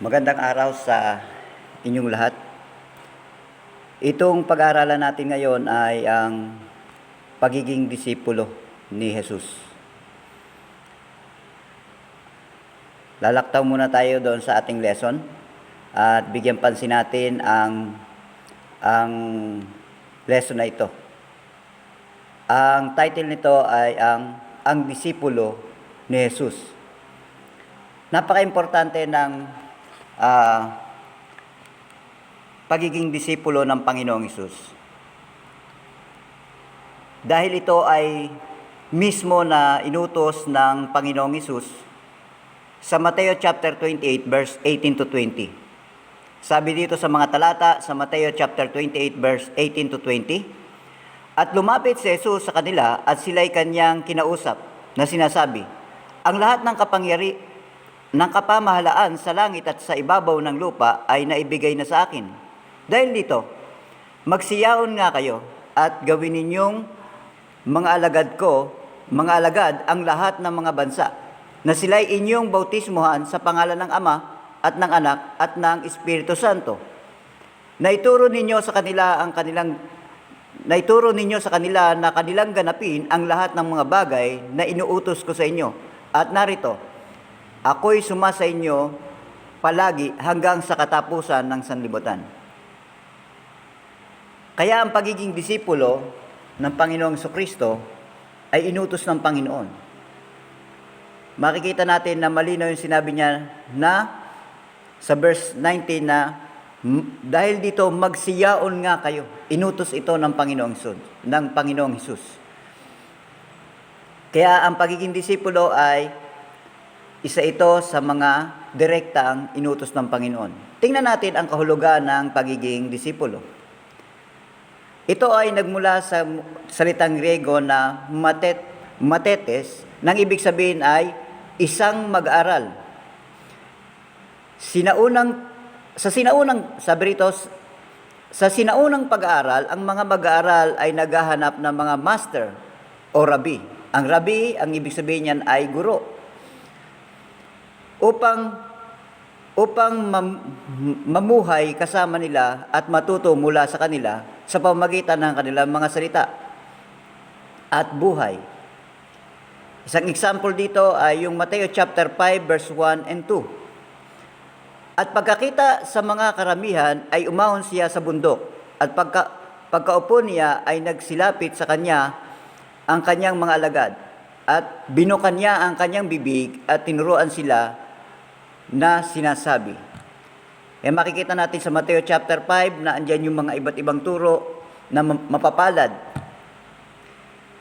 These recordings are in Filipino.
Magandang araw sa inyong lahat. Itong pag-aaralan natin ngayon ay ang pagiging disipulo ni Jesus. Lalaktaw muna tayo doon sa ating lesson at bigyan pansin natin ang lesson na ito. Ang title nito ay ang disipulo ni Jesus. Napaka-importante ng pagiging disipulo ng Panginoong Hesus. Dahil ito ay mismo na inutos ng Panginoong Hesus sa Mateo chapter 28 verse 18 to 20. Sabi dito sa mga talata sa Mateo chapter 28 verse 18 to 20, at lumapit si Jesus sa kanila at sila'y kanyang kinausap na sinasabi, ang lahat ng kapamahalaan sa langit at sa ibabaw ng lupa ay naibigay na sa akin. Dahil dito, magsiyaon nga kayo at gawin ninyong mga alagad ang lahat ng mga bansa, na sila'y inyong bautismuhan sa pangalan ng Ama at ng Anak at ng Espiritu Santo. Naituro ninyo sa kanila na kanilang ganapin ang lahat ng mga bagay na inuutos ko sa inyo. At narito, ako'y sumasa inyo palagi hanggang sa katapusan ng sanlibutan. Kaya ang pagiging disipulo ng Panginoong Jesucristo ay inutos ng Panginoon. Makikita natin na malinaw yung sinabi niya na sa verse 19 na dahil dito magsiyaon nga kayo. Inutos ito ng Panginoong Hesus. Kaya ang pagiging disipulo ay isa ito sa mga direktang inutos ng Panginoon. Tingnan natin ang kahulugan ng pagiging disipulo. Ito ay nagmula sa salitang Griego na matetes, nang ibig sabihin ay isang mag-aral. Sa sinaunang pag-aaral, ang mga mag-aaral ay naghahanap ng mga master o rabbi. Ang rabbi, ang ibig sabihin niyan ay guro. Upang mamuhay kasama nila at matuto mula sa kanila sa pamamagitan ng kanilang mga salita at buhay. Isang example dito ay yung Mateo chapter 5 verse 1 and 2. At pagkakita sa mga karamihan ay umahon siya sa bundok, at pagkaupo niya ay nagsilapit sa kanya ang kanyang mga alagad, at binukan niya ang kanyang bibig at tinuruan sila na sinasabi. Makikita natin sa Mateo chapter 5 na andyan yung mga iba't ibang turo na mapapalad.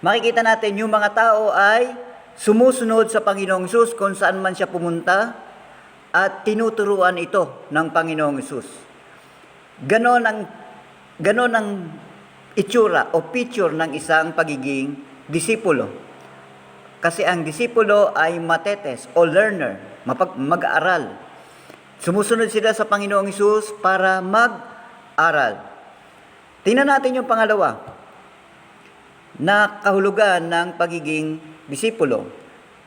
Makikita natin yung mga tao ay sumusunod sa Panginoong Hesus kung saan man siya pumunta at tinuturuan ito ng Panginoong Hesus. Ganon ang itsura o picture ng isang pagiging disipulo. Kasi ang disipulo ay matetes o learner, mag-aral. Sumusunod sila sa Panginoong Hesus para mag-aral. Tingnan natin yung pangalawa na kahulugan ng pagiging disipulo.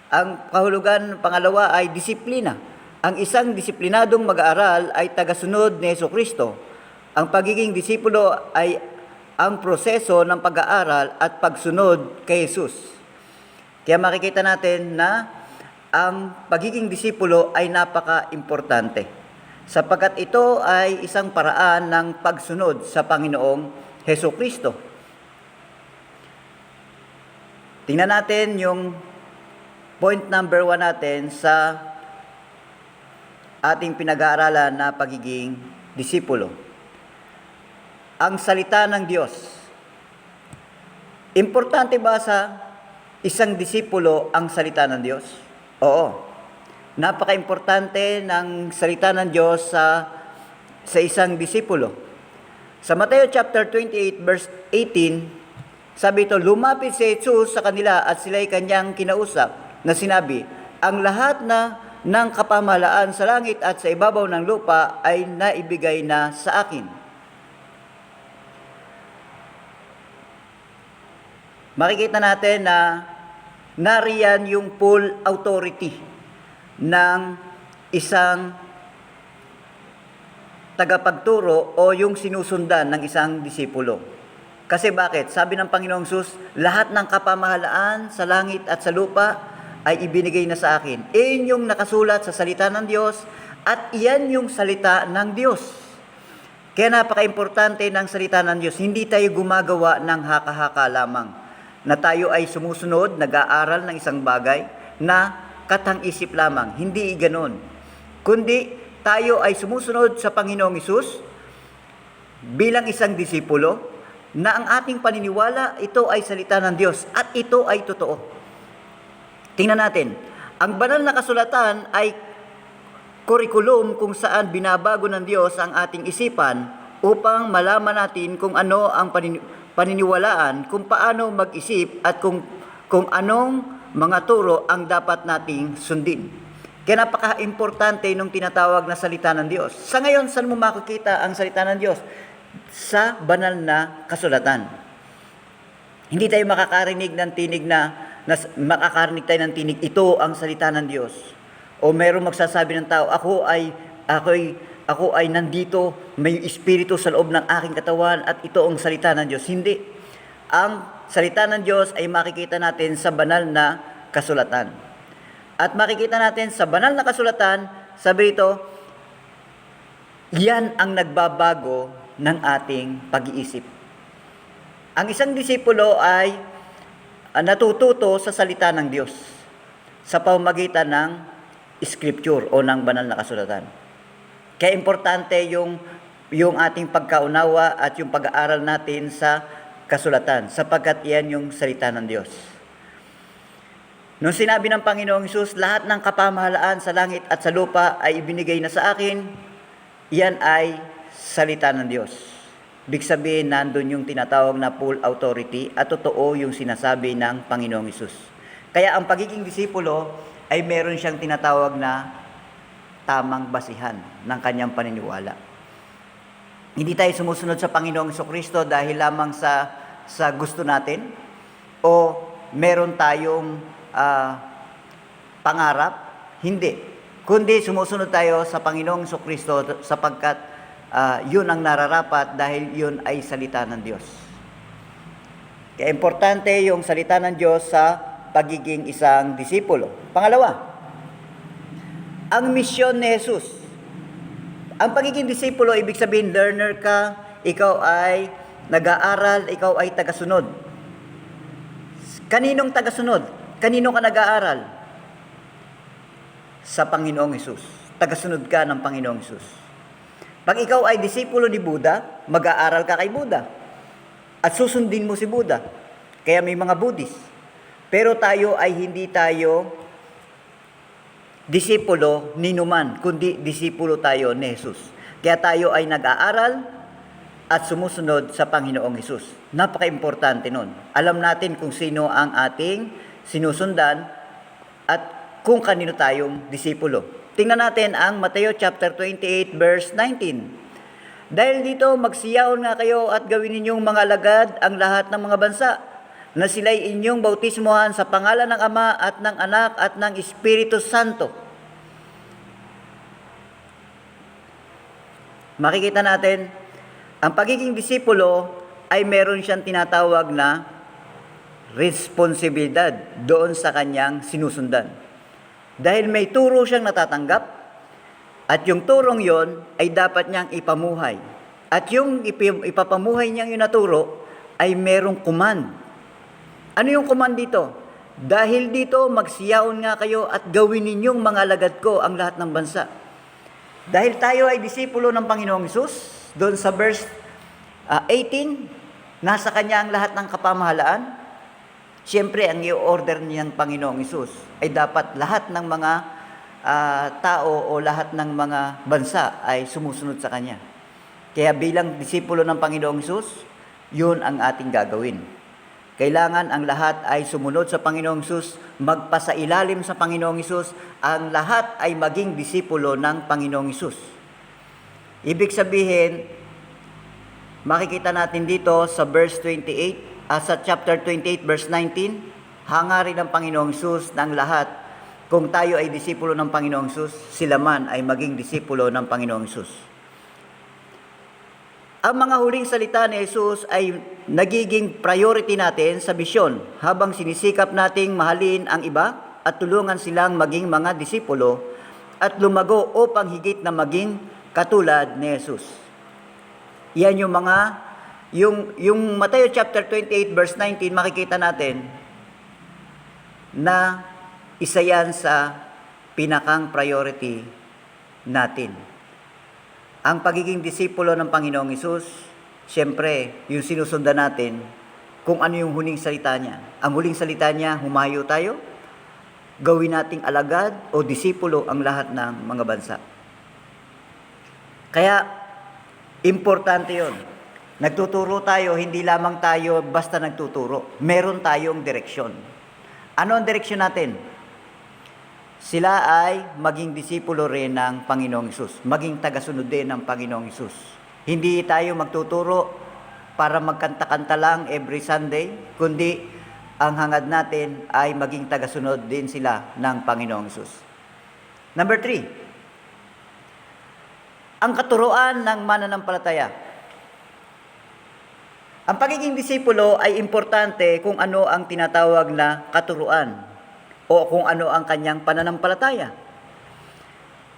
Ang kahulugan pangalawa ay disiplina. Ang isang disiplinadong mag-aaral ay tagasunod ni Jesucristo. Ang pagiging disipulo ay ang proseso ng pag-aaral at pagsunod kay Jesus. Kaya makikita natin na ang pagiging disipulo ay napaka-importante, sapagkat ito ay isang paraan ng pagsunod sa Panginoong Jesucristo. Tingnan natin yung point number 1 natin sa ating pinag-aaralan na pagiging disipulo. Ang salita ng Diyos. Importante ba sa isang disipulo ang salita ng Diyos? Oo. Napaka-importante ng salita ng Diyos sa isang disipulo. Sa Mateo chapter 28 verse 18, sabi ito, lumapit si Jesus sa kanila at sila'y kanyang kinausap na sinabi, ang lahat ng kapamahalaan sa langit at sa ibabaw ng lupa ay naibigay na sa akin. Makikita natin na nariyan yung full authority ng isang tagapagturo o yung sinusundan ng isang disipulo. Kasi bakit? Sabi ng Panginoong Sus, lahat ng kapamahalaan sa langit at sa lupa ay ibinigay na sa akin. Iyon yung nakasulat sa salita ng Diyos at iyan yung salita ng Diyos. Kaya napaka-importante ng salita ng Diyos. Hindi tayo gumagawa ng haka-haka lamang. Na tayo ay sumusunod, nag-aaral ng isang bagay na katang-isip lamang. Hindi ganon. Kundi tayo ay sumusunod sa Panginoong Hesus bilang isang disipulo na ang ating paniniwala, ito ay salita ng Diyos at ito ay totoo. Tingnan natin, ang banal na kasulatan ay kurikulum kung saan binabago ng Diyos ang ating isipan upang malaman natin kung ano ang paniniwalaan, kung paano mag-isip at kung anong mga turo ang dapat nating sundin. Kaya napaka-importante nung tinatawag na salita ng Diyos. Sa ngayon, saan mo makikita ang salita ng Diyos? Sa banal na kasulatan. Hindi tayo makakarinig ng tinig makakarinig tayo ng tinig, ito ang salita ng Diyos. O mayroong magsasabi ng tao, ako ay nandito, may espiritu sa loob ng aking katawan at ito ang salita ng Diyos. Hindi. Ang salita ng Diyos ay makikita natin sa banal na kasulatan. At makikita natin sa banal na kasulatan, sabi ito, yan ang nagbabago ng ating pag-iisip. Ang isang disipulo ay natututo sa salita ng Diyos sa pamamagitan ng scripture o ng banal na kasulatan. Kaya importante yung ating pagkaunawa at yung pag-aaral natin sa kasulatan sapagkat iyan yung salita ng Diyos. Nung sinabi ng Panginoong Hesus, lahat ng kapamahalaan sa langit at sa lupa ay ibinigay na sa akin, iyan ay salita ng Diyos. Ibig sabihin, nandun yung tinatawag na full authority at totoo yung sinasabi ng Panginoong Hesus. Kaya ang pagiging disipulo ay meron siyang tinatawag na tamang basihan ng kanyang paniniwala. Hindi tayo sumusunod sa Panginoong Jesucristo dahil lamang sa gusto natin o meron tayong pangarap. Hindi. Kundi sumusunod tayo sa Panginoong Jesucristo sapagkat yun ang nararapat dahil yun ay salita ng Diyos. Kaya importante yung salita ng Diyos sa pagiging isang disipulo. Pangalawa, ang misyon ni Jesus. Ang pagiging disipulo, ibig sabihin, learner ka, ikaw ay nag-aaral, ikaw ay tagasunod. Kaninong tagasunod? Kanino ka nag-aaral? Sa Panginoong Hesus. Tagasunod ka ng Panginoong Hesus. Pag ikaw ay disipulo ni Buddha, mag-aaral ka kay Buddha. At susundin mo si Buddha. Kaya may mga Buddhist. Pero tayo ay hindi tayo disipulo ni numan, kundi disipulo tayo ni Jesus. Kaya tayo ay nag-aaral at sumusunod sa Panginoong Hesus. Napaka-importante nun. Alam natin kung sino ang ating sinusundan at kung kanino tayong disipulo. Tingnan natin ang Mateo chapter 28 verse 19. Dahil dito magsiyaon nga kayo at gawin ninyong mga alagad ang lahat ng mga bansa na sila'y inyong bautismohan sa pangalan ng Ama at ng Anak at ng Espiritu Santo. Makikita natin, ang pagiging disipulo ay meron siyang tinatawag na responsibilidad doon sa kanyang sinusundan. Dahil may turo siyang natatanggap at yung turong yon ay dapat niyang ipamuhay. At yung ipapamuhay niyang yung naturo ay merong command. Ano yung command dito? Dahil dito magsiyaon nga kayo at gawin ninyong mga alagad ko ang lahat ng bansa. Dahil tayo ay disipulo ng Panginoong Hesus, doon sa verse 18, nasa kanya ang lahat ng kapamahalaan. Siyempre, ang i-order niyang Panginoong Hesus ay dapat lahat ng mga tao o lahat ng mga bansa ay sumusunod sa Kanya. Kaya bilang disipulo ng Panginoong Hesus, yun ang ating gagawin. Kailangan ang lahat ay sumunod sa Panginoong Hesus, magpasailalim sa Panginoong Hesus, ang lahat ay maging disipulo ng Panginoong Hesus. Ibig sabihin, makikita natin dito sa verse 28, sa chapter 28 verse 19, hangarin ng Panginoong Hesus ng lahat, kung tayo ay disipulo ng Panginoong Hesus, sila man ay maging disipulo ng Panginoong Hesus. Ang mga huling salita ni Jesus ay nagiging priority natin sa misyon habang sinisikap nating mahalin ang iba at tulungan silang maging mga disipulo at lumago upang higit na maging katulad ni Jesus. Yan yung Matthew chapter 28 verse 19, makikita natin na isa yan sa pinakang priority natin. Ang pagiging disipulo ng Panginoong Hesus, siyempre, yung sinusundan natin kung ano yung huling salita niya. Ang huling salita niya, humayo tayo, gawin nating alagad o disipulo ang lahat ng mga bansa. Kaya, importante yon. Nagtuturo tayo, hindi lamang tayo basta nagtuturo. Meron tayong direksyon. Ano ang direksyon natin? Sila ay maging disipulo rin ng Panginoong Hesus, maging tagasunod din ng Panginoong Hesus. Hindi tayo magtuturo para magkanta-kanta lang every Sunday, kundi ang hangad natin ay maging tagasunod din sila ng Panginoong Hesus. Number 3, ang katuruan ng mananampalataya. Ang pagiging disipulo ay importante kung ano ang tinatawag na katuruan o kung ano ang kanyang pananampalataya.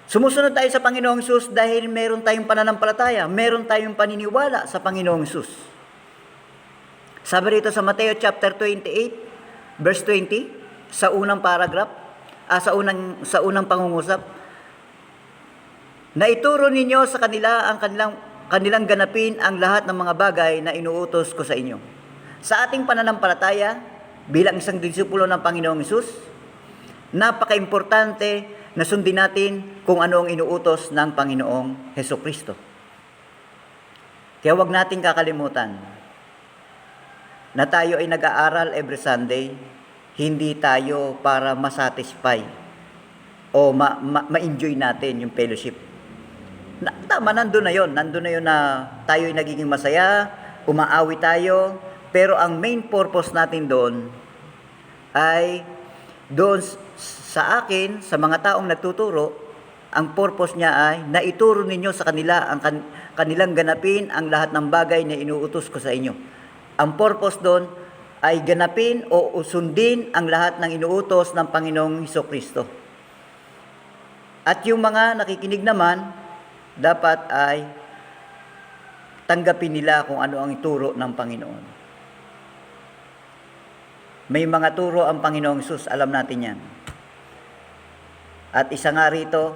Sumusunod tayo sa Panginoong Hesus dahil meron tayong pananampalataya, meron tayong paniniwala sa Panginoong Hesus. Sabi rito sa Mateo chapter 28, verse 20, sa unang paragraph, sa unang pangungusap, na ituro ninyo sa kanila ang kanilang ganapin ang lahat ng mga bagay na inuutos ko sa inyo. Sa ating pananampalataya, bilang isang disipulo ng Panginoong Hesus, napaka-importante na sundin natin kung ano ang inuutos ng Panginoong Hesukristo. Kaya huwag nating kakalimutan na tayo ay nag-aaral every Sunday, hindi tayo para masatisfy o ma-enjoy natin yung fellowship. Tama, nandun na yun na tayo ay nagiging masaya, umaawi tayo, pero ang main purpose natin doon ay doon sa akin, sa mga taong nagtuturo, ang purpose niya ay naituro ninyo sa kanila ang kanilang ganapin ang lahat ng bagay na inuutos ko sa inyo. Ang purpose doon ay ganapin o sundin ang lahat ng inuutos ng Panginoong Hesukristo. At yung mga nakikinig naman, dapat ay tanggapin nila kung ano ang ituro ng Panginoon. May mga turo ang Panginoong Hesus, alam natin yan. At isa nga rito,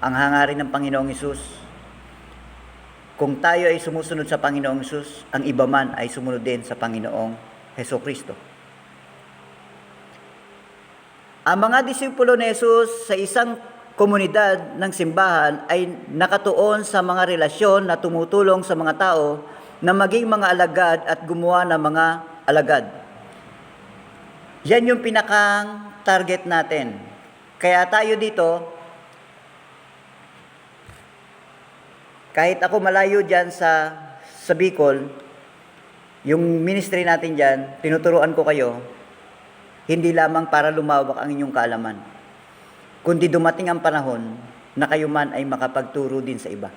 ang hangarin ng Panginoong Hesus, kung tayo ay sumusunod sa Panginoong Hesus, ang iba man ay sumunod din sa Panginoong Hesukristo. Ang mga disipulo ni Hesus sa isang komunidad ng simbahan ay nakatuon sa mga relasyon na tumutulong sa mga tao na maging mga alagad at gumawa ng mga alagad. Yan yung pinakang target natin. Kaya tayo dito, kahit ako malayo dyan sa Bicol, yung ministry natin dyan, tinuturuan ko kayo, hindi lamang para lumawak ang inyong kaalaman, kundi dumating ang panahon na kayo man ay makapagturo din sa iba.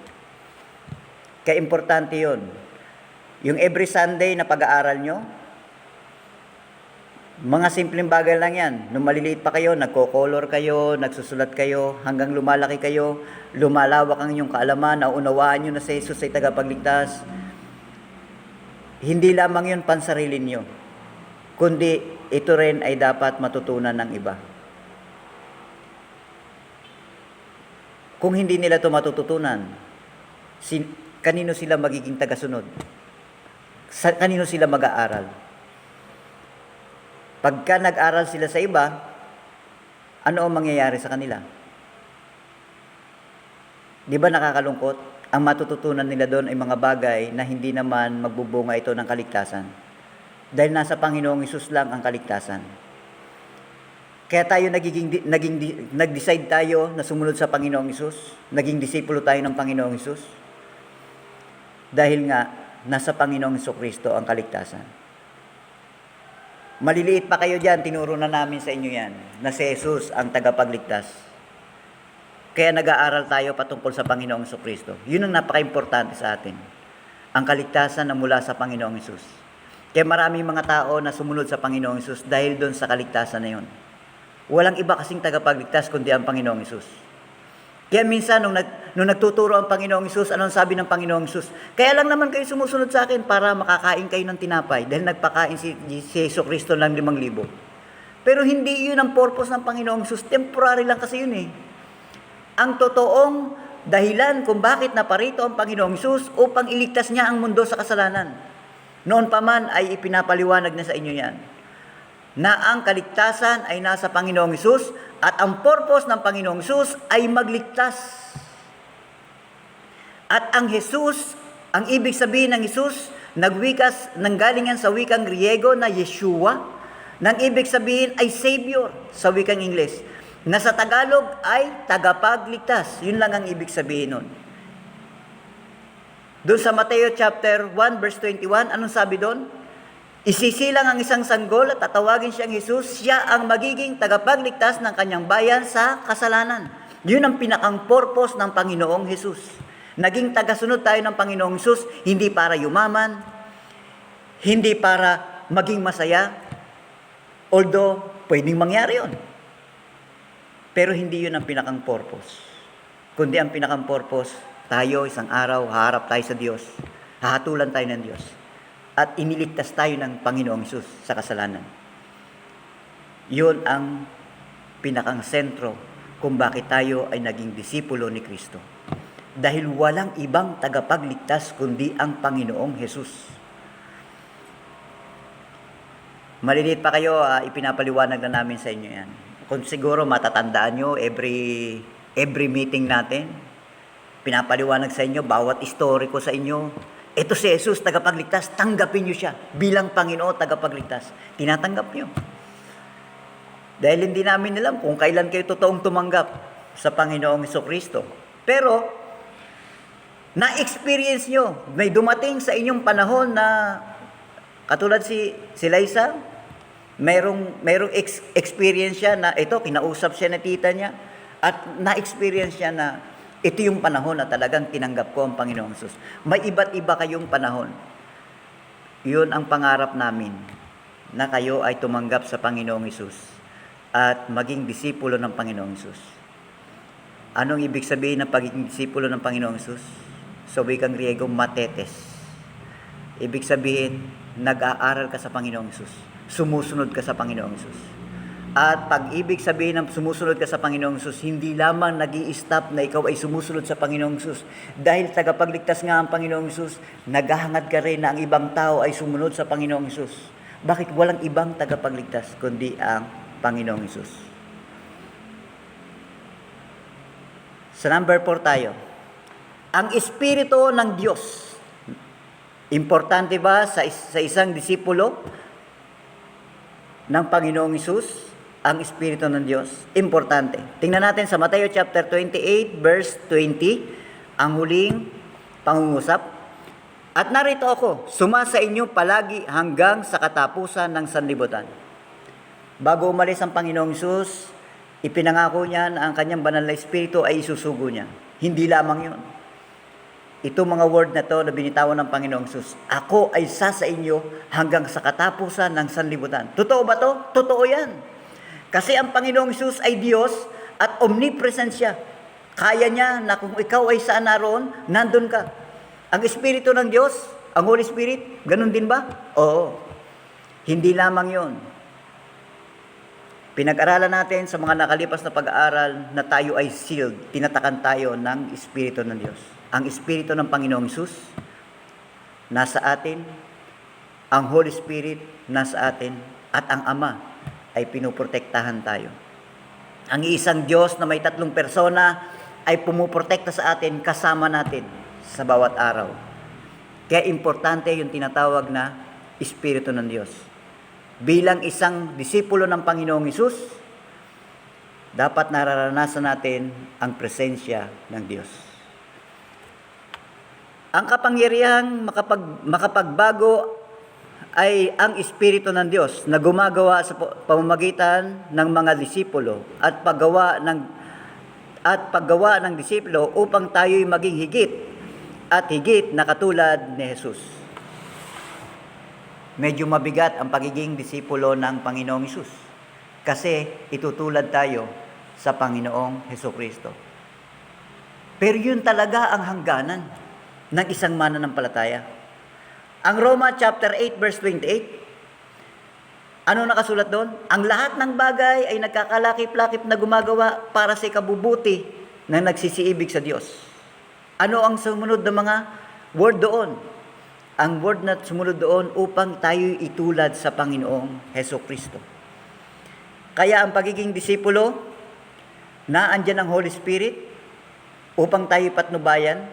Kaya importante yun. Yung every Sunday na pag-aaral nyo, mga simpleng bagay lang yan. Nung maliliit pa kayo, nagko-color kayo, nagsusulat kayo, hanggang lumalaki kayo, lumalawak ang inyong kaalaman, naunawaan nyo na si Jesus ay tagapagligtas. Hindi lamang yun pansarili nyo, kundi ito rin ay dapat matutunan ng iba. Kung hindi nila ito matututunan, kanino sila magiging tagasunod? Kanino sila mag-aaral? Pagka nag-aral sila sa iba, ano ang mangyayari sa kanila? Di ba nakakalungkot? Ang matututunan nila doon ay mga bagay na hindi naman magbubunga ito ng kaligtasan. Dahil nasa Panginoong Hesus lang ang kaligtasan. Kaya tayo nag-decide tayo na sumunod sa Panginoong Hesus, naging disipulo tayo ng Panginoong Hesus, dahil nga nasa Panginoong Hesukristo ang kaligtasan. Maliliit pa kayo dyan, tinuro na namin sa inyo yan, na si Jesus ang tagapagligtas. Kaya nag-aaral tayo patungkol sa Panginoong Hesukristo. Yun ang napaka-importante sa atin. ang kaligtasan na mula sa Panginoong Hesus. Kaya maraming mga tao na sumunod sa Panginoong Hesus dahil doon sa kaligtasan na yun. Walang iba kasing tagapagligtas kundi ang Panginoong Hesus. Kaya minsan, nung nagtuturo ang Panginoong Hesus, anong sabi ng Panginoong Hesus? Kaya lang naman kayo sumusunod sa akin para makakain kayo ng tinapay dahil nagpakain si Yesu Kristo ng 5,000. Pero hindi yun ang purpose ng Panginoong Hesus. Temporary lang kasi yun eh. Ang totoong dahilan kung bakit naparito ang Panginoong Hesus upang iligtas niya ang mundo sa kasalanan. Noon pa man ay ipinapaliwanag na sa inyo yan. Na ang kaligtasan ay nasa Panginoong Hesus at ang purpose ng Panginoong Hesus ay magligtas. At ang Hesus, ang ibig sabihin ng Hesus, nanggaling yan sa wikang Griego na Yeshua, nang ibig sabihin ay Savior sa wikang Ingles. Na sa Tagalog ay tagapagligtas. Yun lang ang ibig sabihin nun. Doon sa Mateo chapter 1 verse 21, anong sabi doon? Isisilang ang isang sanggol at tatawagin siyang Hesus, siya ang magiging tagapagligtas ng kanyang bayan sa kasalanan. Yun ang pinakang purpose ng Panginoong Hesus. Naging tagasunod tayo ng Panginoong Hesus, hindi para yumaman, hindi para maging masaya, although pwedeng mangyari yun. Pero hindi yun ang pinakang purpose. Kundi ang pinakang purpose, tayo isang araw, haharap tayo sa Diyos, hahatulan tayo ng Diyos. At iniligtas tayo ng Panginoong Hesus sa kasalanan. Yun ang pinakang sentro kung bakit tayo ay naging disipulo ni Kristo. Dahil walang ibang tagapagligtas kundi ang Panginoong Hesus. Maliliit pa kayo, ipinapaliwanag na namin sa inyo yan. Kung siguro matatandaan nyo, every meeting natin, pinapaliwanag sa inyo, bawat istoriko sa inyo, ito si Jesus, tagapagligtas, tanggapin nyo siya bilang Panginoon, tagapagligtas. Tinatanggap nyo. Dahil hindi namin alam kung kailan kayo totoong tumanggap sa Panginoong Jesucristo. Pero, na-experience nyo, may dumating sa inyong panahon na, katulad si Liza, mayroong experience siya na ito, kinausap siya na tita niya, at na-experience siya na ito yung panahon na talagang tinanggap ko ang Panginoong Hesus. May iba't iba kayong panahon. Yun ang pangarap namin, na kayo ay tumanggap sa Panginoong Hesus at maging disipulo ng Panginoong Hesus. Anong ibig sabihin ng pagiging disipulo ng Panginoong Hesus? Sa wikang Griego, matetes. Ibig sabihin, nag-aaral ka sa Panginoong Hesus. Sumusunod ka sa Panginoong Hesus. At pag-ibig sabihin ng sumusunod ka sa Panginoong Hesus, hindi lamang nag-i-stop na ikaw ay sumusunod sa Panginoong Hesus. Dahil tagapagligtas nga ang Panginoong Hesus, naghahangad ka rin na ang ibang tao ay sumunod sa Panginoong Hesus. Bakit walang ibang tagapagligtas kundi ang Panginoong Hesus? Sa number 4 tayo. Ang Espiritu ng Diyos. Importante ba sa isang disipulo ng Panginoong Hesus? Ang Espiritu ng Diyos, importante. Tingnan natin sa Mateo chapter 28, verse 20, ang huling pangungusap. At narito ako, sumasa inyo palagi hanggang sa katapusan ng sanlibutan. Bago umalis ang Panginoong Hesus, ipinangako niya na ang kanyang banal na Espiritu ay isusugo niya. Hindi lamang yun. Ito mga word na to na binitawan ng Panginoong Hesus, ako ay sa inyo hanggang sa katapusan ng sanlibutan. Totoo ba to? Totoo yan. Kasi ang Panginoong Hesus ay Diyos at omnipresent siya. Kaya niya na kung ikaw ay saan naroon, nandun ka. Ang Espiritu ng Diyos, ang Holy Spirit, ganun din ba? Oo. Hindi lamang yon. Pinag-aralan natin sa mga nakalipas na pag-aaral na tayo ay sealed. Tinatakan tayo ng Espiritu ng Diyos. Ang Espiritu ng Panginoong Hesus, nasa atin. Ang Holy Spirit, nasa atin. At ang Ama, ay pinuprotektahan tayo. Ang isang Diyos na may 3 persona ay pumuprotekta sa atin, kasama natin sa bawat araw. Kaya importante yung tinatawag na Espiritu ng Diyos. Bilang isang disipulo ng Panginoong Hesus, dapat nararanasan natin ang presensya ng Diyos. Ang kapangyarihang makapagbago ay ang Espiritu ng Diyos na gumagawa sa pamamagitan ng mga disipulo at paggawa ng disipulo upang tayo'y maging higit at higit na katulad ni Jesus. Medyo mabigat ang pagiging disipulo ng Panginoong Hesus kasi itutulad tayo sa Panginoong Hesukristo. Pero yun talaga ang hangganan ng isang mananampalataya. Ang Roma chapter 8 verse 28, ano nakasulat doon? Ang lahat ng bagay ay nagkakalakip-lakip na gumagawa para sa ikabubuti na nagsisiibig sa Diyos. Ano ang sumunod na mga word doon? Ang word na sumunod doon upang tayo itulad sa Panginoong Hesukristo. Kaya ang pagiging disipulo, na andyan ang Holy Spirit upang tayo patnubayan,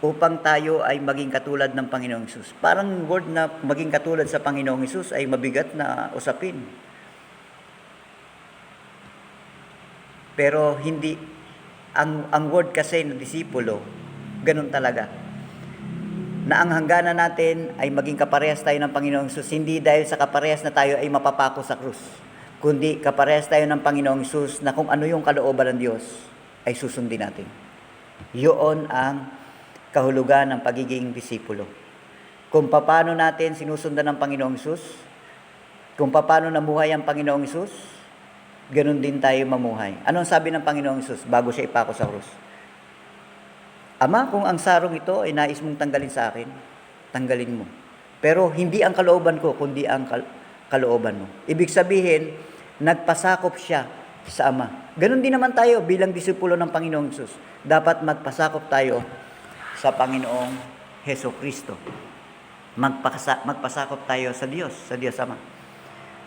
upang tayo ay maging katulad ng Panginoong Hesus. Parang word na maging katulad sa Panginoong Hesus ay mabigat na usapin. Pero hindi, ang word kasi na disipulo, ganun talaga. Na ang hangganan natin ay maging kaparehas tayo ng Panginoong Hesus, hindi dahil sa kaparehas na tayo ay mapapako sa krus, kundi kaparehas tayo ng Panginoong Hesus na kung ano yung kalooban ng Diyos ay susundin natin. Yun ang kahulugan ng pagiging disipulo. Kung paano natin sinusundan ng Panginoong Hesus, kung paano namuhay ang Panginoong Hesus, ganun din tayo mamuhay. Anong sabi ng Panginoong Hesus bago siya ipako sa krus? Ama, kung ang sarong ito ay nais mong tanggalin sa akin, tanggalin mo. Pero hindi ang kalooban ko, kundi ang kalooban mo. Ibig sabihin, nagpasakop siya sa Ama. Ganon din naman tayo bilang disipulo ng Panginoong Hesus. Dapat magpasakop tayo sa Panginoong Hesukristo. Magpasakop tayo sa Diyos Ama.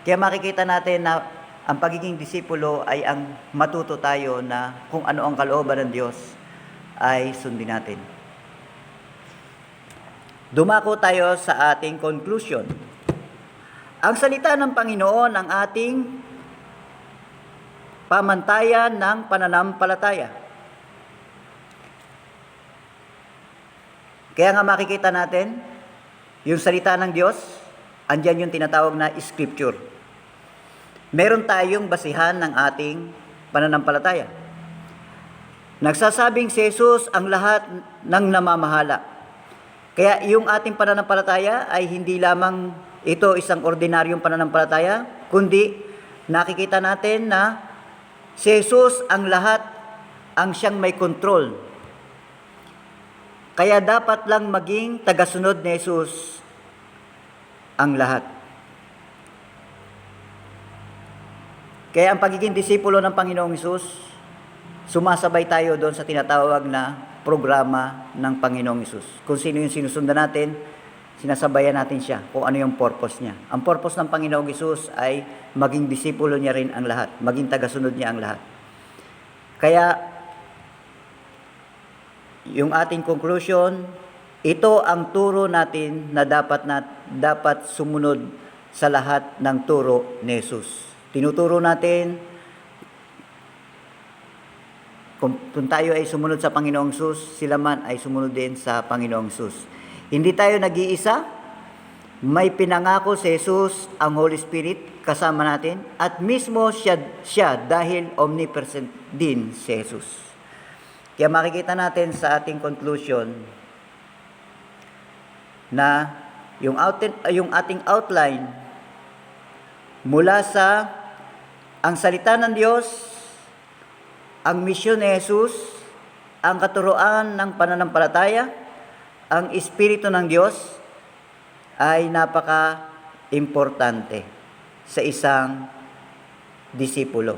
Kaya makikita natin na ang pagiging disipulo ay ang matuto tayo na kung ano ang kalooban ng Diyos ay sundin natin. Dumako tayo sa ating conclusion. Ang salita ng Panginoon ang ating pamantayan ng pananampalataya. Kaya nga makikita natin, yung salita ng Diyos, andyan yung tinatawag na scripture. Meron tayong basihan ng ating pananampalataya. Nagsasabing si Jesus ang lahat ng namamahala. Kaya yung ating pananampalataya ay hindi lamang ito isang ordinaryong pananampalataya, kundi nakikita natin na si Jesus ang lahat, ang siyang may control. Kaya dapat lang maging tagasunod ni Jesus ang lahat. Kaya ang pagiging disipulo ng Panginoong Hesus, sumasabay tayo doon sa tinatawag na programa ng Panginoong Hesus. Kung sino yung sinusundan natin, sinasabayan natin siya kung ano yung purpose niya. Ang purpose ng Panginoong Hesus ay maging disipulo niya rin ang lahat, maging tagasunod niya ang lahat. Kaya, yung ating conclusion, ito ang turo natin na dapat sumunod sa lahat ng turo ni Hesus. Tinuturo natin, kung tayo ay sumunod sa Panginoong Hesus, sila man ay sumunod din sa Panginoong Hesus. Hindi tayo nag-iisa, may pinangako si Jesus, ang Holy Spirit, kasama natin, at mismo siya dahil omnipresent din si Jesus. Kaya makikita natin sa ating conclusion na yung ating outline mula sa ang salita ng Diyos, ang misyon ni Jesus, ang katuruan ng pananampalataya, ang Espiritu ng Diyos, ay napaka-importante sa isang disipulo.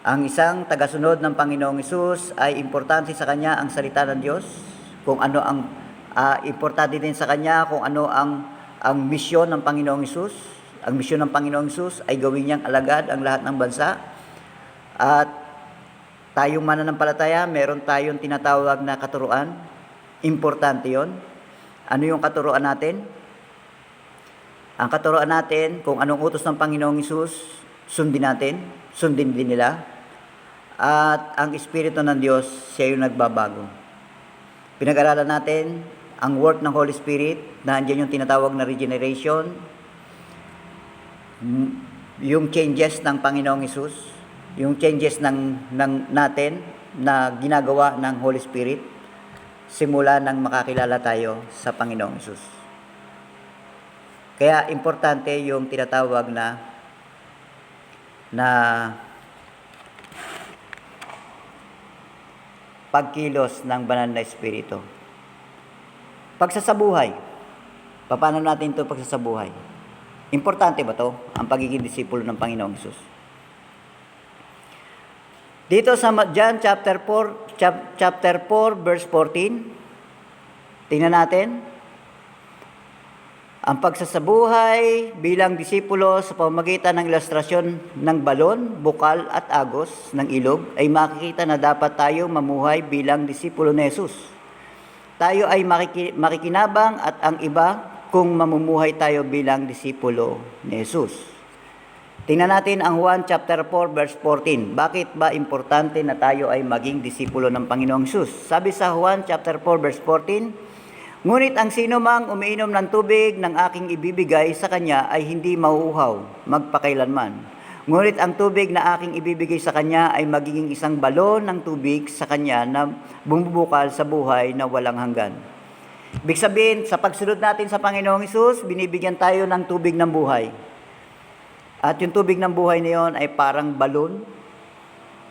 Ang isang tagasunod ng Panginoong Hesus ay importante sa kanya ang salita ng Diyos, kung ano ang importante din sa kanya kung ano ang misyon ng Panginoong Hesus. Ang misyon ng Panginoong Hesus ay gawin niyang alagad ang lahat ng bansa. At tayong mananampalataya, meron tayong tinatawag na katuruan. Importante yon. Ano yung katuruan natin? Ang katuruan natin, kung anong utos ng Panginoong Hesus, sundin natin, sundin din nila. At ang Espiritu ng Diyos, siya yung nagbabago. Pinag-aralan natin ang work ng Holy Spirit, na andyan yung tinatawag na regeneration, yung changes ng Panginoong Hesus, yung changes natin na ginagawa ng Holy Spirit. simula nang makakilala tayo sa Panginoong Hesus. Kaya importante yung tinatawag na pagkilos ng banal na espiritu. Pagsasabuhay. Paano natin ito pagsasabuhay? Importante ba to ang pagiging disipulo ng Panginoong Hesus? Dito sa John chapter 4 verse 14, tingnan natin. Ang pagsasabuhay bilang disipulo sa pamamagitan ng ilustrasyon ng balon, bukal at agos ng ilog ay makikita na dapat tayo mamuhay bilang disipulo ni Jesus. Tayo ay makikinabang at ang iba kung mamumuhay tayo bilang disipulo ni Jesus. Tingnan natin ang Juan chapter 4 verse 14. Bakit ba importante na tayo ay maging disipulo ng Panginoong Jesus? Sabi sa Juan chapter 4 verse 14, ngunit ang sino mang umiinom ng tubig ng aking ibibigay sa kanya ay hindi mauuhaw magpakailanman. Ngunit ang tubig na aking ibibigay sa kanya ay magiging isang balon ng tubig sa kanya na bumubukal sa buhay na walang hanggan. Ibig sabihin, sa pagsunod natin sa Panginoong Hesus, binibigyan tayo ng tubig ng buhay. At yung tubig ng buhay na yon ay parang balon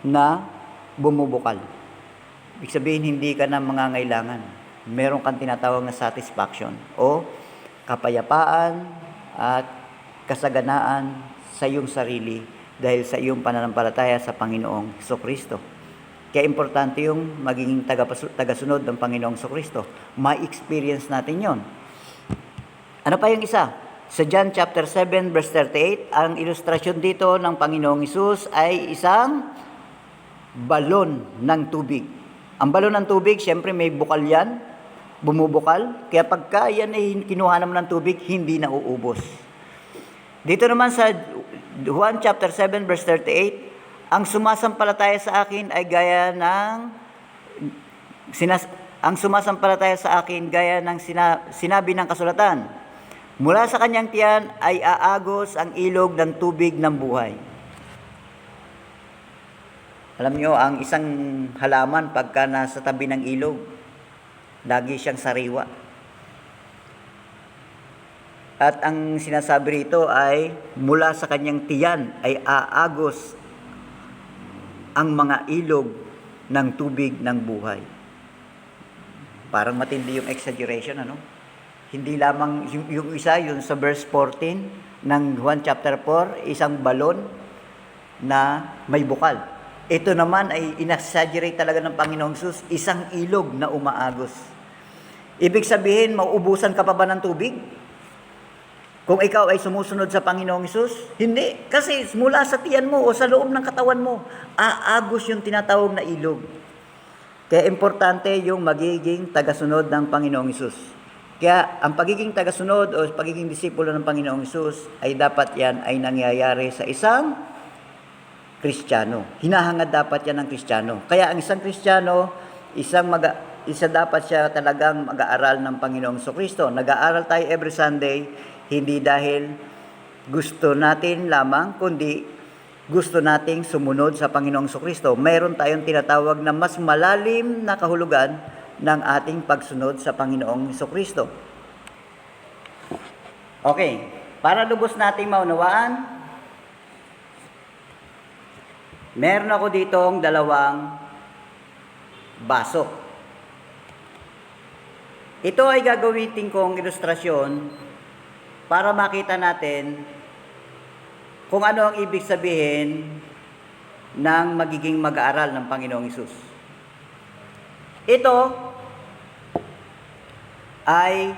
na bumubukal. Ibig sabihin, hindi ka na mangangailangan. Meron kang tinatawag na satisfaction o kapayapaan at kasaganaan sa iyong sarili dahil sa iyong pananampalataya sa Panginoong Jesucristo. Kaya importante yung magiging tagasunod ng Panginoong Jesucristo. Ma-experience natin yon. Ano pa yung isa? Sa John chapter 7 verse 38, ang ilustrasyon dito ng Panginoong Hesus ay isang balon ng tubig. Ang balon ng tubig, siyempre may bukal yan, bumubukal, kaya pagka yan ay kinuha naman ng tubig, hindi na uubos. Dito naman sa Juan chapter 7 verse 38, ang sumasampalataya sa akin ay gaya ng sinabi ng kasulatan. Mula sa kanyang tiyan ay aagos ang ilog ng tubig ng buhay. Alam nyo, ang isang halaman pagka nasa tabi ng ilog, lagi siyang sariwa. At ang sinasabi rito ay mula sa kanyang tiyan ay aagos ang mga ilog ng tubig ng buhay. Parang matindi yung exaggeration, ano? Hindi lamang yung isa, yung sa verse 14 ng Juan chapter 4, isang balon na may bukal. Ito naman ay inexaggerate talaga ng Panginoong Hesus, isang ilog na umaagos. Ibig sabihin, mauubusan ka pa ba ng tubig? Kung ikaw ay sumusunod sa Panginoong Hesus? Hindi. Kasi mula sa tiyan mo o sa loob ng katawan mo, aagos yung tinatawag na ilog. Kaya importante yung magiging tagasunod ng Panginoong Hesus. Kaya ang pagiging tagasunod o pagiging disipulo ng Panginoong Hesus ay dapat yan ay nangyayari sa isang Kristiyano. Hinahangad dapat yan ng Kristiyano. Kaya ang isang Kristiyano, isa dapat siya talagang mag-aaral ng Panginoong Jesucristo. Nag-aaral tayo every Sunday, hindi dahil gusto natin lamang, kundi gusto nating sumunod sa Panginoong Jesucristo. Mayroon tayong tinatawag na mas malalim na kahulugan ng ating pagsunod sa Panginoong Jesucristo. Okay, para lubos nating maunawaan, meron ako ditong dalawang baso. Ito ay gagamitin kong ilustrasyon para makita natin kung ano ang ibig sabihin ng magiging mag-aaral ng Panginoong Hesus. Ito ay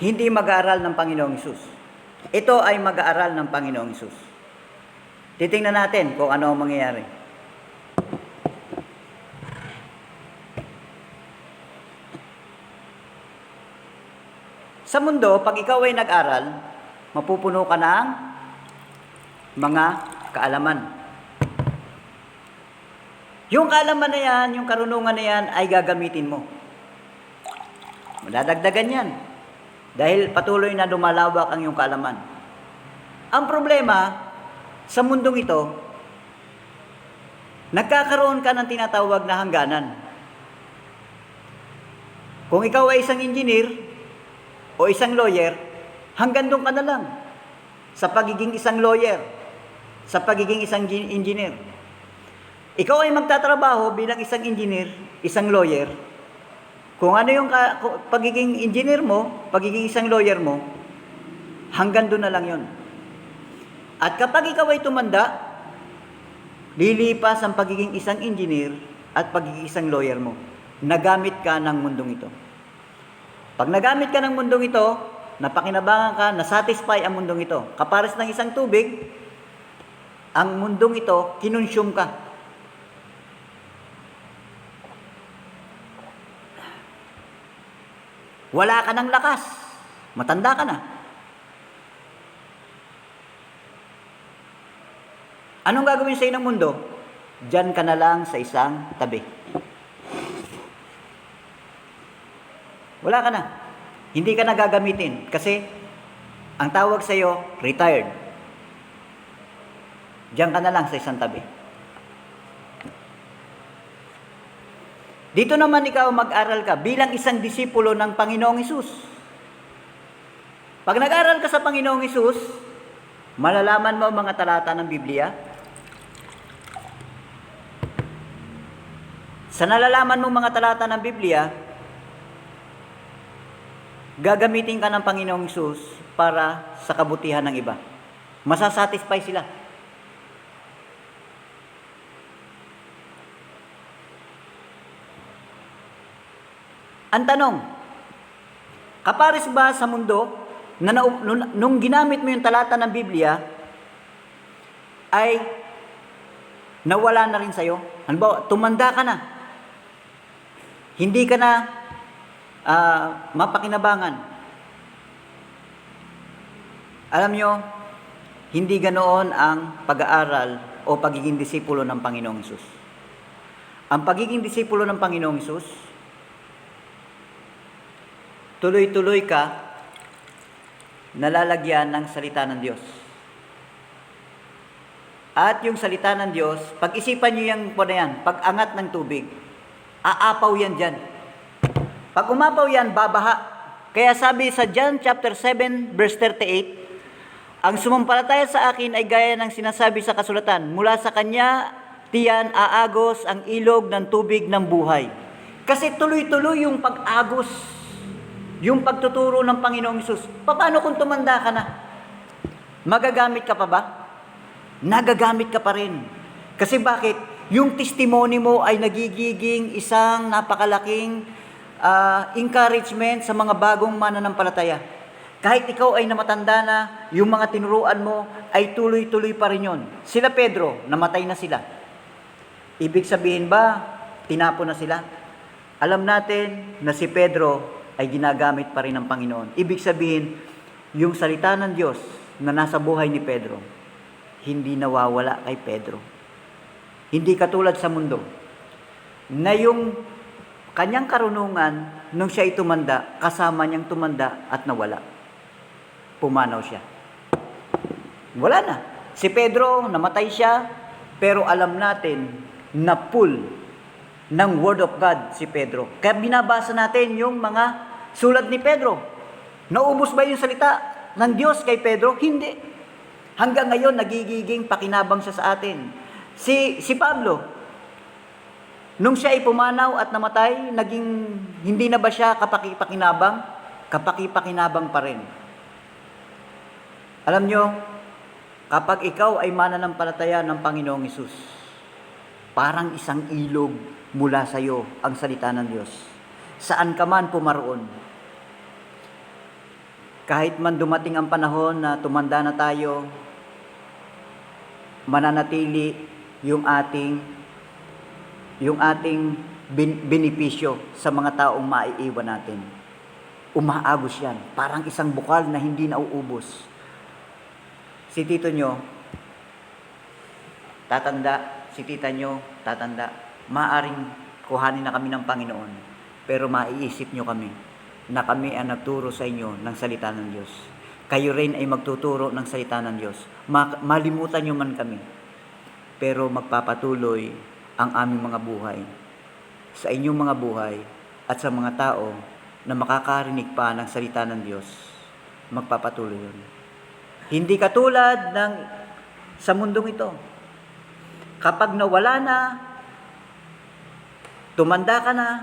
hindi mag-aaral ng Panginoong Hesus. Ito ay mag-aaral ng Panginoong Hesus. Titingnan natin kung ano ang mangyayari. Sa mundo, pag ikaw ay nag-aral, mapupuno ka ng mga kaalaman. Yung kaalaman na yan, yung karunungan na yan, ay gagamitin mo. Madadagdagan yan. Dahil patuloy na lumalawak ang iyong kaalaman. Ang problema, sa mundong ito, nagkakaroon ka ng tinatawag na hangganan. Kung ikaw ay isang engineer o isang lawyer, hanggang doon ka na lang sa pagiging isang lawyer, sa pagiging isang engineer. Ikaw ay magtatrabaho bilang isang engineer, isang lawyer. Kung ano yung pagiging engineer mo, pagiging isang lawyer mo, hanggang doon na lang yon. At kapag ikaw ay tumanda, lilipas ang pagiging isang engineer at pagiging isang lawyer mo. Nagamit ka ng mundong ito. Pag nagamit ka ng mundong ito, napakinabangan ka, nasatisfy ang mundong ito. Kapares ng isang tubig, ang mundong ito, kinonsume ka. Wala ka ng lakas. Matanda ka na. Anong gagawin sa'yo ng mundo? Diyan ka na lang sa isang tabi. Wala ka na. Hindi ka na gagamitin kasi ang tawag sa'yo, retired. Diyan ka na lang sa isang tabi. Dito naman ikaw mag-aral ka bilang isang disipulo ng Panginoong Hesus. Pag nag-aral ka sa Panginoong Hesus, malalaman mo ang mga talata ng Biblia. Sa nalalaman mo mga talata ng Biblia, gagamitin ka ng Panginoong Hesus para sa kabutihan ng iba. Masasatisfy sila. Ang tanong, kapares ba sa mundo na nung ginamit mo yung talata ng Biblia ay nawala na rin sa'yo? Halimbawa, tumanda ka na. Hindi ka na mapakinabangan. Alam nyo, hindi ganoon ang pag-aaral o pagiging disipulo ng Panginoong Hesus. Ang pagiging disipulo ng Panginoong Hesus, tuloy-tuloy ka nalalagyan ng salita ng Diyos. At yung salita ng Diyos, pag-isipan nyo yung po na yan, pag-angat ng tubig, aapaw yan dyan. Pag umapaw yan, babaha. Kaya sabi sa John chapter 7, verse 38, ang sumampalataya sa akin ay gaya ng sinasabi sa kasulatan, mula sa kanya, tiyan aagos ang ilog ng tubig ng buhay. Kasi tuloy-tuloy yung pag-agos, yung pagtuturo ng Panginoong Hesus. Paano kung tumanda ka na? Magagamit ka pa ba? Nagagamit ka pa rin. Kasi bakit? Yung testimony mo ay nagiging isang napakalaking encouragement sa mga bagong mananampalataya. Kahit ikaw ay namatanda na, yung mga tinuruan mo ay tuloy-tuloy pa rin yun. Sila Pedro, namatay na sila. Ibig sabihin ba, tinapon na sila? Alam natin na si Pedro ay ginagamit pa rin ng Panginoon. Ibig sabihin, yung salita ng Diyos na nasa buhay ni Pedro, hindi nawawala kay Pedro. Hindi katulad sa mundo, na yung kanyang karunungan, nung siya ay tumanda, kasama niyang tumanda at nawala. Pumanaw siya. Wala na. Si Pedro, namatay siya, pero alam natin na full ng Word of God si Pedro. Kaya binabasa natin yung mga sulat ni Pedro. Naubos ba yung salita ng Diyos kay Pedro? Hindi. Hanggang ngayon, nagiging pakinabang siya sa atin. Si Pablo, nung siya ay pumanaw at namatay, hindi na ba siya kapakipakinabang? Kapakipakinabang pa rin. Alam nyo, kapag ikaw ay mananampalataya ng Panginoong Hesus, parang isang ilog mula sa iyo ang salita ng Diyos. Saan ka man pumaroon. Kahit man dumating ang panahon na tumanda na tayo, mananatili yung ating benepisyo sa mga taong maiiwan natin. Umaagos yan. Parang isang bukal na hindi nauubos. Si tito nyo, tatanda. Si tita nyo, tatanda. Maaring kuhanin na kami ng Panginoon. Pero maiisip nyo kami na kami ang nagturo sa inyo ng salita ng Diyos. Kayo rin ay magtuturo ng salita ng Diyos. Malimutan nyo man kami. Pero magpapatuloy ang aming mga buhay, sa inyong mga buhay, at sa mga tao na makakarinig pa ng salita ng Diyos, magpapatuloy yun. Hindi katulad ng sa mundong ito. Kapag nawala na, tumanda ka na,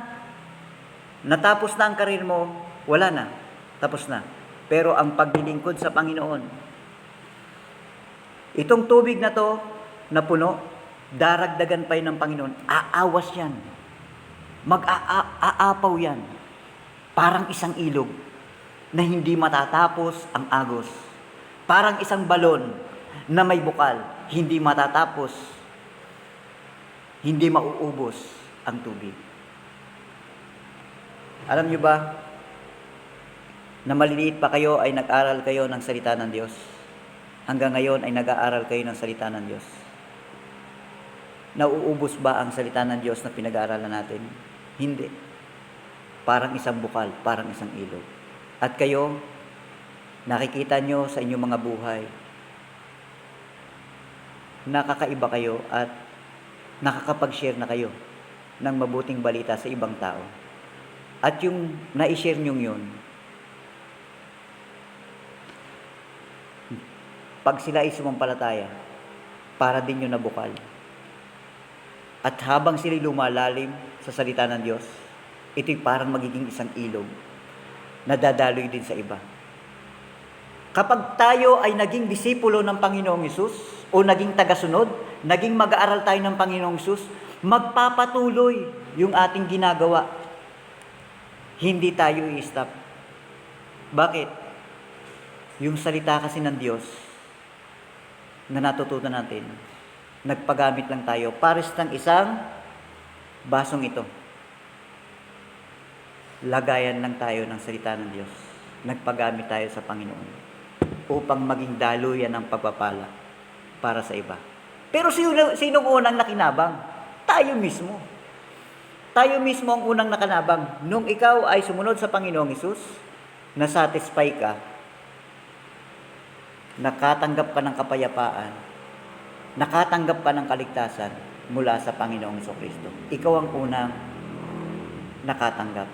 natapos na ang karir mo, wala na, tapos na. Pero ang paglilingkod sa Panginoon, itong tubig na to, na puno, daragdagan pa yun ng Panginoon. Aawas yan. Mag-aapaw yan. Parang isang ilog na hindi matatapos ang agos. Parang isang balon na may bukal, hindi matatapos, hindi mauubos ang tubig. Alam niyo ba, na maliliit pa kayo ay nag-aral kayo ng salita ng Diyos. Hanggang ngayon ay nag-aaral kayo ng salita ng Diyos. Nauubos ba ang salita ng Diyos na pinag-aaralan natin? Hindi. Parang isang bukal, parang isang ilog. At kayo, nakikita nyo sa inyong mga buhay, nakakaiba kayo at nakakapag-share na kayo ng mabuting balita sa ibang tao. At yung na-share nyo yun, pag sila ay sumampalataya, para din yun nabukal. At habang sila lumalalim sa salita ng Diyos, ito'y parang magiging isang ilog na dadaloy din sa iba. Kapag tayo ay naging disipulo ng Panginoong Hesus o naging tagasunod, naging mag-aaral tayo ng Panginoong Hesus, magpapatuloy yung ating ginagawa. Hindi tayo i-stop. Bakit? Yung salita kasi ng Diyos na natutunan natin, nagpagamit lang tayo pares ng isang basong ito. Lagayan lang tayo ng salita ng Diyos. Nagpagamit tayo sa Panginoon upang maging daluyan ng pagpapala para sa iba. Pero sinong unang nakinabang? Tayo mismo. Tayo mismo ang unang nakanabang. Nung ikaw ay sumunod sa Panginoong Hesus, na-satisfy ka, nakatanggap ka ng kapayapaan, nakatanggap ka ng kaligtasan mula sa Panginoong Hesukristo. Ikaw ang unang nakatanggap.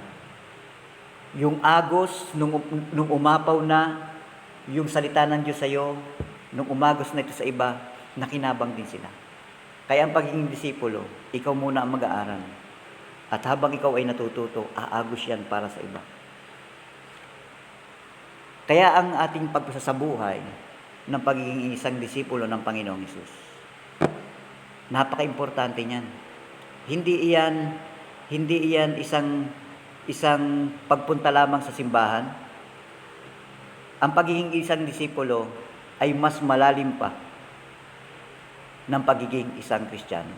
Yung agos, nung umapaw na, yung salita ng Diyos sa iyo, nung umagos na ito sa iba, nakinabang din sila. Kaya ang pagiging disipulo, ikaw muna ang mag-aaral. At habang ikaw ay natututo, aagos yan para sa iba. Kaya ang ating pagsasabuhay ng pagiging isang disipulo ng Panginoong Hesus, napaka-importante niyan. Hindi iyan isang pagpunta lamang sa simbahan. Ang pagiging isang disipulo ay mas malalim pa ng pagiging isang Kristiyano.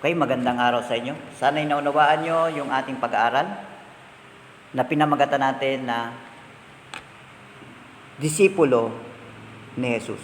Okay, magandang araw sa inyo. Sana'y naunawaan nyo yung ating pag-aaral na pinamagatan natin na disipulo ni Jesus.